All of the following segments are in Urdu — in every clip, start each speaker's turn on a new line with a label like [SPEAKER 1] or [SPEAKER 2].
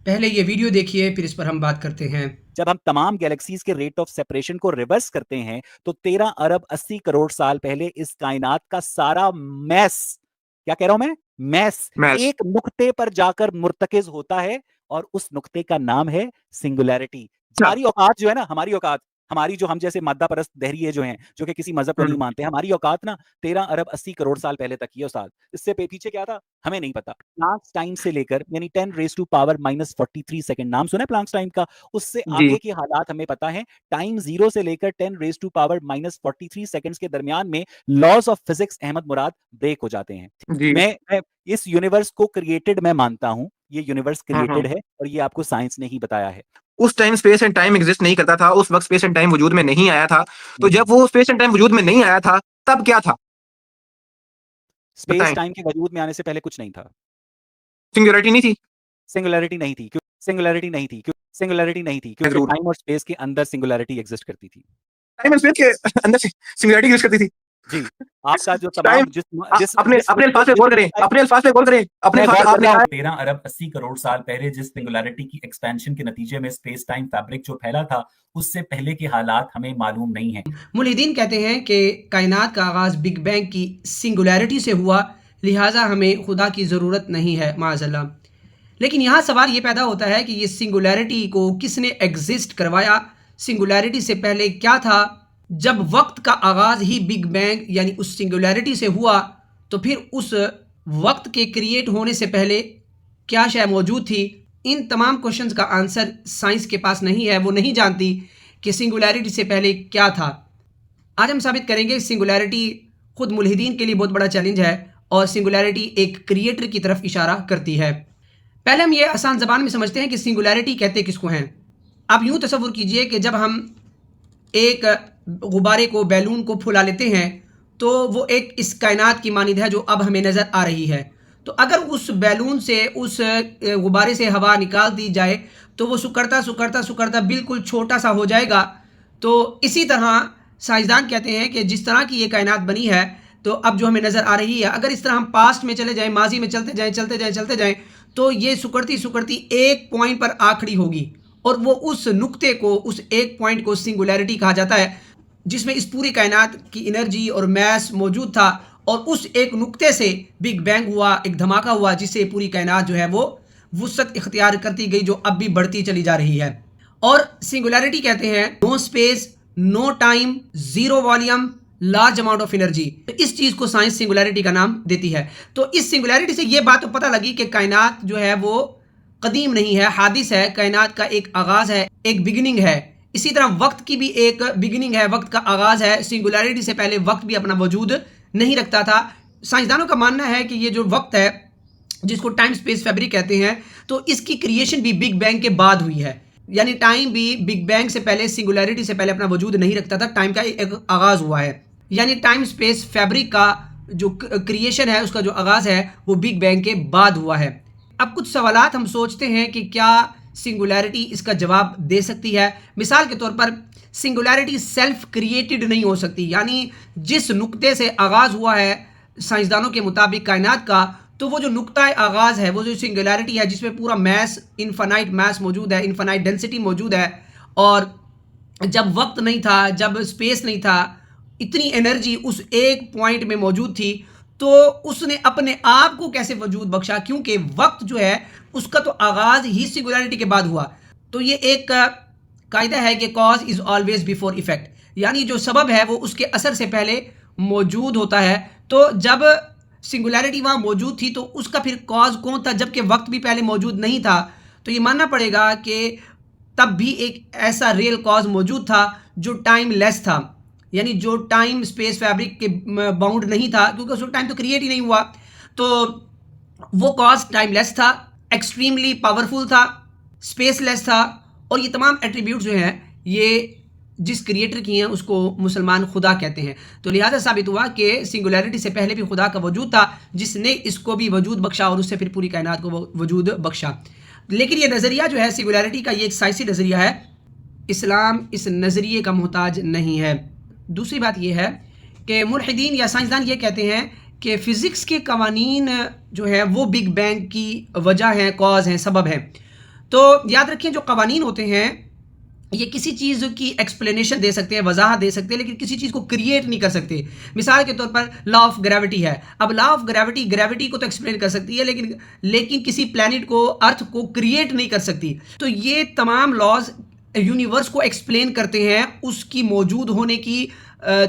[SPEAKER 1] پہلے یہ ویڈیو دیکھیے پھر اس پر ہم بات کرتے ہیں۔
[SPEAKER 2] جب ہم تمام گیلیکسیز کے ریٹ آف سیپریشن کو ریورس کرتے ہیں تو 13 ارب 80 کروڑ سال پہلے اس کائنات کا سارا میس، کیا کہہ رہا ہوں میں، میس ایک نقطے پر جا کر مرتکز ہوتا ہے، اور اس نقطے کا نام ہے سنگولیرٹی۔ ہماری اوقات جو ہے نا، ہماری اوقات، ہماری جو ہم جیسے مادہ پرست دہریے جو ہیں، جو کہ کسی مذہب کو نہیں مانتے، ہماری اوقات نا 13 ارب 80 کروڑ سال پہلے تک یہ استاد، اس سے پیچھے کیا تھا ہمیں نہیں پتا۔ پلانکس ٹائم سے لے کر یعنی 10 raise to power minus 43 second, نام سنا ہے پلانکس ٹائم کا؟ اس سے آگے کے حالات ہمیں پتا ہے۔ ٹائم 0 سے لے کر 10 raise to power minus 43 seconds کے درمیان میں laws of physics Ahmed Murad break ہو جاتے ہیں۔ میں اس یونیورس کو کریٹڈ میں مانتا ہوں، یہ یونیورس کریٹڈ ہے، اور یہ آپ کو سائنس نے ہی بتایا ہے۔
[SPEAKER 3] اس time space and time exist نہیں کرتا تھا، اس وقت اسپیس اینڈ ٹائم وجود میں نہیں آیا تھا، تو جب وہ اسپیس اینڈ ٹائم وجود میں نہیں آیا تھا تب کیا تھا؟
[SPEAKER 2] اسپیس ٹائم کے وجود میں آنے سے پہلے کچھ نہیں تھا۔
[SPEAKER 3] سنگولیرٹی نہیں تھی،
[SPEAKER 2] سنگولیرٹی نہیں تھی، سنگولیرٹی نہیں تھی، سنگولیرٹی نہیں تھی، کیونکہ ٹائم اور اسپیس کے اندر سنگولیرٹی ایگزسٹ کرتی تھی۔
[SPEAKER 3] ٹائم اینڈ اسپیس کے اندر سنگولیرٹی ایگزسٹ کرتی تھی۔
[SPEAKER 2] جی، آپ کا جو تمام
[SPEAKER 3] اپنے الفاظ پہ غور کریں، اپنے الفاظ پہ غور کریں، اپنے الفاظ پہ
[SPEAKER 2] 13 ارب 80 کروڑ سال پہلے جس سنگولیرٹی کی ایکسپینشن کے نتیجے میں اسپیس ٹائم فیبرک جو پھیلا تھا، اس سے پہلے کے حالات ہمیں معلوم نہیں ہیں۔
[SPEAKER 1] ملحدین کہتے ہیں کہ کائنات کا آغاز بگ بینگ کی سنگولیرٹی سے ہوا، لہٰذا ہمیں خدا کی ضرورت نہیں ہے، معاذ اللہ۔ لیکن یہاں سوال یہ پیدا ہوتا ہے کہ یہ سنگولیرٹی کو کس نے ایگزسٹ کروایا؟ سنگولیرٹی سے پہلے کیا تھا؟ جب وقت کا آغاز ہی بگ بینگ یعنی اس سنگولیرٹی سے ہوا، تو پھر اس وقت کے کریٹ ہونے سے پہلے کیا شے موجود تھی؟ ان تمام کوشچنز کا آنسر سائنس کے پاس نہیں ہے، وہ نہیں جانتی کہ سنگولیرٹی سے پہلے کیا تھا۔ آج ہم ثابت کریں گے سنگولیرٹی خود ملحدین کے لیے بہت بڑا چیلنج ہے، اور سنگولیرٹی ایک کریٹر کی طرف اشارہ کرتی ہے۔ پہلے ہم یہ آسان زبان میں سمجھتے ہیں کہ سنگولیرٹی کہتے کس کو ہیں۔ اب یوں تصور کیجئے کہ جب ہم ایک غبارے کو، بیلون کو پھلا لیتے ہیں تو وہ ایک اس کائنات کی مانند ہے جو اب ہمیں نظر آ رہی ہے۔ تو اگر اس بیلون سے، اس غبارے سے ہوا نکال دی جائے تو وہ سکڑتا سکڑتا سکڑتا بالکل چھوٹا سا ہو جائے گا۔ تو اسی طرح سائنسدان کہتے ہیں کہ جس طرح کی یہ کائنات بنی ہے، تو اب جو ہمیں نظر آ رہی ہے، اگر اس طرح ہم پاسٹ میں چلے جائیں، ماضی میں چلتے جائیں تو یہ سکڑتی سکڑتی ایک پوائنٹ پر آ کھڑی ہوگی، اور وہ اس نقطے کو، اس ایک پوائنٹ کو سنگولیرٹی کہا جاتا ہے، جس میں اس پوری کائنات کی انرجی اور میس موجود تھا، اور اس ایک نقطے سے بگ بینگ ہوا، ایک دھماکہ ہوا، جس سے پوری کائنات جو ہے وہ وسعت اختیار کرتی گئی، جو اب بھی بڑھتی چلی جا رہی ہے۔ اور سنگولیرٹی کہتے ہیں no space, no time, zero volume, large amount of energy. اس چیز کو سائنس سنگولیرٹی کا نام دیتی ہے۔ تو اس سنگولیرٹی سے یہ بات تو پتہ لگی کہ کائنات جو ہے وہ قدیم نہیں ہے، حادث ہے، کائنات کا ایک آغاز ہے، ایک بگننگ ہے۔ اسی طرح وقت کی بھی ایک بگننگ ہے، وقت کا آغاز ہے۔ سنگولیرٹی سے پہلے وقت بھی اپنا وجود نہیں رکھتا تھا۔ سائنسدانوں کا ماننا ہے کہ یہ جو وقت ہے، جس کو ٹائم سپیس فیبرک کہتے ہیں، تو اس کی کریشن بھی بگ بینگ کے بعد ہوئی ہے۔ یعنی ٹائم بھی بگ بینگ سے پہلے، سنگولیرٹی سے پہلے اپنا وجود نہیں رکھتا تھا، ٹائم کا ایک آغاز ہوا ہے۔ یعنی ٹائم سپیس فیبرک کا جو کریشن ہے، اس کا جو آغاز ہے، وہ بگ بینگ کے بعد ہوا ہے۔ اب کچھ سوالات ہم سوچتے ہیں کہ کیا سنگولیرٹی اس کا جواب دے سکتی ہے۔ مثال کے طور پر سنگولیرٹی سیلف کریٹڈ نہیں ہو سکتی، یعنی جس نقطے سے آغاز ہوا ہے سائنسدانوں کے مطابق کائنات کا، تو وہ جو نقطہ آغاز ہے، وہ جو سنگولیرٹی ہے، جس میں پورا میس، انفینائٹ میس موجود ہے، انفینائٹ ڈینسٹی موجود ہے، اور جب وقت نہیں تھا، جب اسپیس نہیں تھا، اتنی انرجی اس ایک پوائنٹ میں موجود تھی، تو اس نے اپنے آپ کو کیسے وجود بخشا؟ کیونکہ وقت جو ہے اس کا تو آغاز ہی سنگولیرٹی کے بعد ہوا۔ تو یہ ایک قاعدہ ہے کہ cause is always before effect, یعنی جو سبب ہے وہ اس کے اثر سے پہلے موجود ہوتا ہے۔ تو جب سنگولیرٹی وہاں موجود تھی تو اس کا پھر کاز کون تھا، جبکہ وقت بھی پہلے موجود نہیں تھا؟ تو یہ ماننا پڑے گا کہ تب بھی ایک ایسا ریئل کاز موجود تھا جو ٹائم لیس تھا، یعنی جو ٹائم اسپیس فیبرک کے باؤنڈ نہیں تھا، کیونکہ اس ٹائم تو کریٹ ہی نہیں ہوا۔ تو وہ کاز ٹائم لیس تھا، ایکسٹریملی پاورفل تھا، اسپیس لیس تھا، اور یہ تمام ایٹریبیوٹ جو ہیں یہ جس کریٹر کی ہیں اس کو مسلمان خدا کہتے ہیں۔ تو لہٰذا ثابت ہوا کہ سنگولیرٹی سے پہلے بھی خدا کا وجود تھا، جس نے اس کو بھی وجود بخشا، اور اس سے پھر پوری کائنات کو وجود بخشا۔ لیکن یہ نظریہ جو ہے سنگولیرٹی کا، یہ ایک سائنسی نظریہ ہے، اسلام اس نظریے کا محتاج نہیں ہے۔ دوسری بات یہ ہے کہ ملحدین یا سائنسدان یہ کہتے ہیں کہ فزکس کے قوانین جو ہے وہ بگ بینگ کی وجہ ہیں، کاز ہیں، سبب ہیں۔ تو یاد رکھیں جو قوانین ہوتے ہیں یہ کسی چیز کی ایکسپلینیشن دے سکتے ہیں، وضاحت دے سکتے ہیں، لیکن کسی چیز کو کریٹ نہیں کر سکتے. مثال کے طور پر لا آف گریوٹی ہے. اب لا آف گریوٹی کو تو ایکسپلین کر سکتی ہے، لیکن کسی پلانٹ کو، ارتھ کو کریٹ نہیں کر سکتی. تو یہ تمام لاز یونیورس کو ایکسپلین کرتے ہیں، اس کی موجود ہونے کی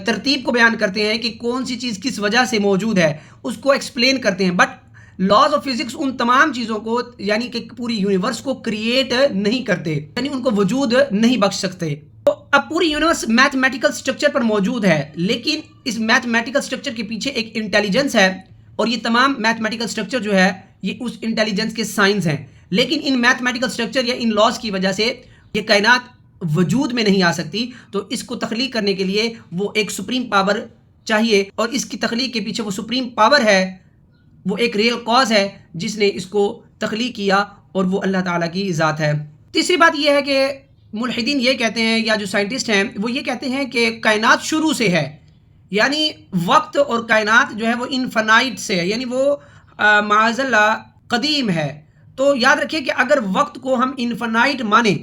[SPEAKER 1] ترتیب کو بیان کرتے ہیں کہ کون سی چیز کس وجہ سے موجود ہے، اس کو ایکسپلین کرتے ہیں. But laws of physics in تمام چیزوں کو، یعنی کہ پوری یونیورس کو کریٹ نہیں کرتے، یعنی ان کو وجود نہیں بخش سکتے. تو اب پوری یونیورس میتھمیٹیکل سٹرکچر پر موجود ہے، لیکن اس میتھمیٹیکل سٹرکچر کے پیچھے ایک انٹیلیجنس ہے، اور یہ تمام میتھمیٹیکل سٹرکچر جو ہے یہ اس انٹیلیجنس کے سائنس ہیں. لیکن ان میتھمیٹیکل سٹرکچر یا ان لاز کی وجہ سے یہ کائنات وجود میں نہیں آ سکتی. تو اس کو تخلیق کرنے کے لیے وہ ایک سپریم پاور چاہیے، اور اس کی تخلیق کے پیچھے وہ سپریم پاور ہے، وہ ایک ریئل کاز ہے جس نے اس کو تخلیق کیا، اور وہ اللہ تعالیٰ کی ذات ہے. تیسری بات یہ ہے کہ ملحدین یہ کہتے ہیں، یا جو سائنٹسٹ ہیں وہ یہ کہتے ہیں کہ کائنات شروع سے ہے، یعنی وقت اور کائنات جو ہے وہ انفینائٹ سے ہے، یعنی وہ معاذ اللہ قدیم ہے. تو یاد رکھیں کہ اگر وقت کو ہم انفینائٹ مانیں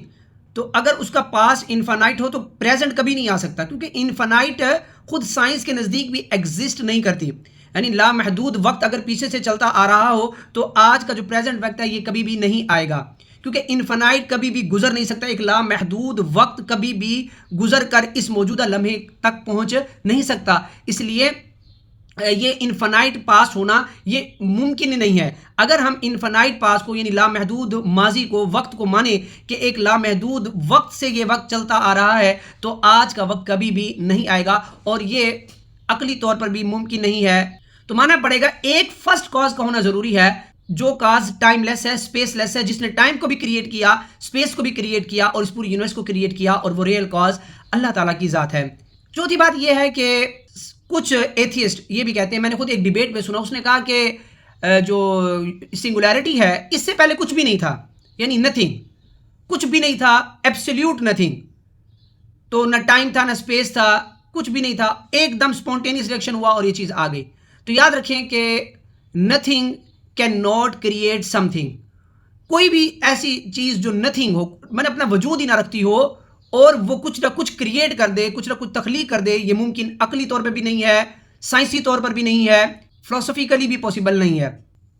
[SPEAKER 1] تو اگر اس کا پاس انفینائٹ ہو تو پریزنٹ کبھی نہیں آ سکتا، کیونکہ انفینائٹ خود سائنس کے نزدیک بھی ایگزسٹ نہیں کرتی. یعنی لامحدود وقت اگر پیچھے سے چلتا آ رہا ہو تو آج کا جو پریزنٹ وقت ہے یہ کبھی بھی نہیں آئے گا، کیونکہ انفینائٹ کبھی بھی گزر نہیں سکتا. ایک لامحدود وقت کبھی بھی گزر کر اس موجودہ لمحے تک پہنچ نہیں سکتا. اس لیے یہ انفینائٹ پاس ہونا یہ ممکن نہیں ہے. اگر ہم انفینائٹ پاس کو، یعنی لامحدود ماضی کو، وقت کو مانیں کہ ایک لامحدود وقت سے یہ وقت چلتا آ رہا ہے، تو آج کا وقت کبھی بھی نہیں آئے گا، اور یہ عقلی طور پر بھی ممکن نہیں ہے. تو مانا پڑے گا ایک فرسٹ کاز کا ہونا ضروری ہے، جو کاز ٹائم لیس ہے، اسپیس لیس ہے، جس نے ٹائم کو بھی کریٹ کیا، اسپیس کو بھی کریٹ کیا، اور اس پوری یونیورس کو کریٹ کیا، اور وہ ریئل کاز اللہ تعالیٰ کی ذات ہے. چوتھی بات یہ ہے کہ کچھ ایتھیسٹ یہ بھی کہتے ہیں، میں نے خود ایک ڈیبیٹ میں سنا، اس نے کہا کہ جو سنگولیرٹی ہے اس سے پہلے کچھ بھی نہیں تھا، یعنی نتھنگ، کچھ بھی نہیں تھا، ایبسلیوٹ نتھنگ. تو نہ ٹائم تھا، نہ اسپیس تھا، کچھ بھی نہیں تھا، ایک دم اسپونٹینیس ریئیکشن ہوا اور یہ چیز آ گئی. تو یاد رکھیں کہ nothing can not create some thing. کوئی بھی ایسی چیز جو نتھنگ ہو، میں نے اپنا وجود ہی نہ رکھتی ہو، اور وہ کچھ نہ کچھ کریٹ کر دے، کچھ نہ کچھ تخلیق کر دے، یہ ممکن عقلی طور پہ بھی نہیں ہے، سائنسی طور پر بھی نہیں ہے، فلسفیکلی بھی پاسبل نہیں ہے.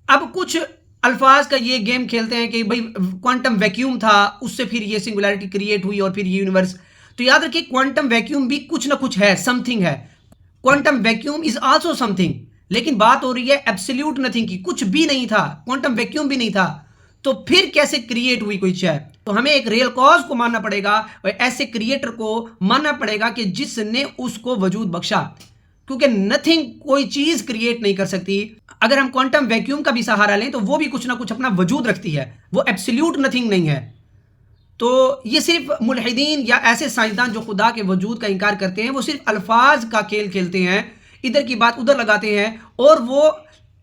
[SPEAKER 1] اب کچھ الفاظ کا یہ گیم کھیلتے ہیں کہ بھئی کوانٹم ویکیوم تھا، اس سے پھر یہ سنگولیرٹی کریٹ ہوئی اور پھر یہ یونیورس. تو یاد رکھیں کوانٹم ویکیوم بھی کچھ نہ کچھ ہے، سم تھنگ ہے. Quantum vacuum is also some thing, لیکن بات ہو رہی ہے ایبسلیوٹ نتھنگ کی، کچھ بھی نہیں تھا، کوانٹم ویکیوم بھی نہیں تھا. تو پھر کیسے کریٹ ہوئی کوئی چیز؟ تو ہمیں ایک ریئل کاز کو ماننا پڑے گا، اور ایسے کریٹر کو ماننا پڑے گا کہ جس نے اس کو وجود بخشا، کیونکہ نتھنگ کوئی چیز کریٹ نہیں کر سکتی. اگر ہم کوانٹم ویکیوم کا بھی سہارا لیں تو وہ بھی کچھ نہ کچھ اپنا وجود رکھتی ہے، وہ ایبسلیوٹ نتھنگ نہیں ہے. تو یہ صرف ملحدین یا ایسے سائنسدان جو خدا کے وجود کا انکار کرتے ہیں، وہ صرف الفاظ کا کھیل کھیلتے ہیں، ادھر کی بات ادھر لگاتے ہیں، اور وہ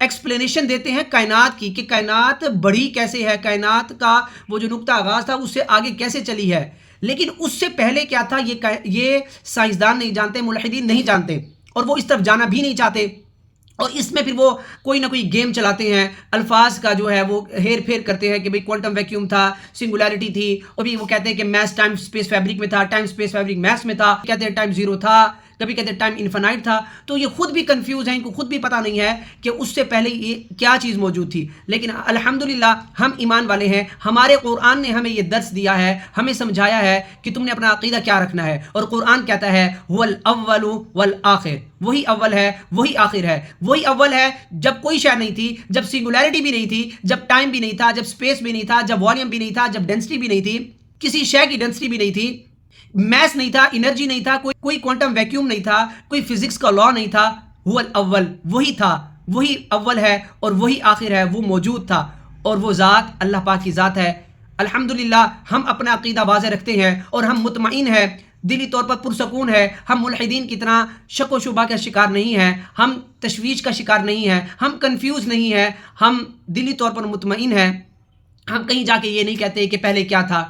[SPEAKER 1] ایکسپلینیشن دیتے ہیں کائنات کی کہ کائنات بڑھی کیسے ہے، کائنات کا وہ جو نقطہ آغاز تھا اس سے آگے کیسے چلی ہے. لیکن اس سے پہلے کیا تھا یہ سائنسدان نہیں جانتے، ملحدین نہیں جانتے، اور وہ اس طرف جانا بھی نہیں چاہتے. اور اس میں پھر وہ کوئی نہ کوئی گیم چلاتے ہیں، الفاظ کا جو ہے وہ ہیر پھیر کرتے ہیں کہ بھئی کوانٹم ویکیوم تھا، سنگولیرٹی تھی، اور بھی وہ کہتے ہیں کہ میس ٹائم اسپیس فیبرک میں تھا، ٹائم اسپیس فیبرک میس میں تھا، کہتے ہیں ٹائم زیرو تھا، کبھی کہتے ہیں ٹائم انفینائٹ تھا. تو یہ خود بھی کنفیوز ہیں، ان کو خود بھی پتہ نہیں ہے کہ اس سے پہلے یہ کیا چیز موجود تھی. لیکن الحمدللہ ہم ایمان والے ہیں، ہمارے قرآن نے ہمیں یہ درس دیا ہے، ہمیں سمجھایا ہے کہ تم نے اپنا عقیدہ کیا رکھنا ہے. اور قرآن کہتا ہے هو الاول والآخر، وہی اول ہے وہی آخر ہے. وہی اول ہے جب کوئی شے نہیں تھی، جب سنگولیرٹی بھی نہیں تھی، جب ٹائم بھی نہیں تھا، جب اسپیس بھی نہیں تھا، جب والیوم بھی نہیں تھا، جب ڈینسٹی بھی نہیں تھی، کسی شے کی ڈینسٹی بھی نہیں تھی، میس نہیں تھا، انرجی نہیں تھا، کوئی کوانٹم ویکیوم نہیں تھا، کوئی فزکس کا لا نہیں تھا. هو الاول، وہی تھا، وہی اول ہے اور وہی آخر ہے، وہ موجود تھا، اور وہ ذات اللہ پاک کی ذات ہے. الحمدللہ ہم اپنا عقیدہ واضح رکھتے ہیں اور ہم مطمئن ہیں، دلی طور پر پرسکون ہے. ہم ملحدین کی طرح شک و شبہ کا شکار نہیں ہیں، ہم تشویش کا شکار نہیں ہیں، ہم کنفیوز نہیں ہیں، ہم دلی طور پر مطمئن ہیں. ہم کہیں جا کے یہ نہیں کہتے کہ پہلے کیا تھا،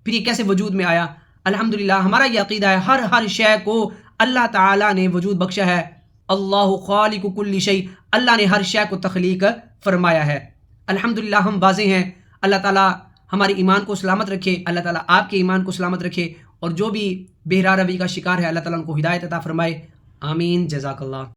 [SPEAKER 1] پھر یہ کیسے وجود میں آیا. الحمدللہ ہمارا یہ عقیدہ ہے، ہر شے کو اللہ تعالیٰ نے وجود بخشا ہے. اللہ خالق کل شیء، اللہ نے ہر شے کو تخلیق فرمایا ہے. الحمدللہ ہم واضح ہیں. اللہ تعالیٰ ہمارے ایمان کو سلامت رکھے، اللہ تعالیٰ آپ کے ایمان کو سلامت رکھے، اور جو بھی بہرا روی کا شکار ہے اللہ تعالیٰ ان کو ہدایت عطا فرمائے، آمین، جزاک اللہ.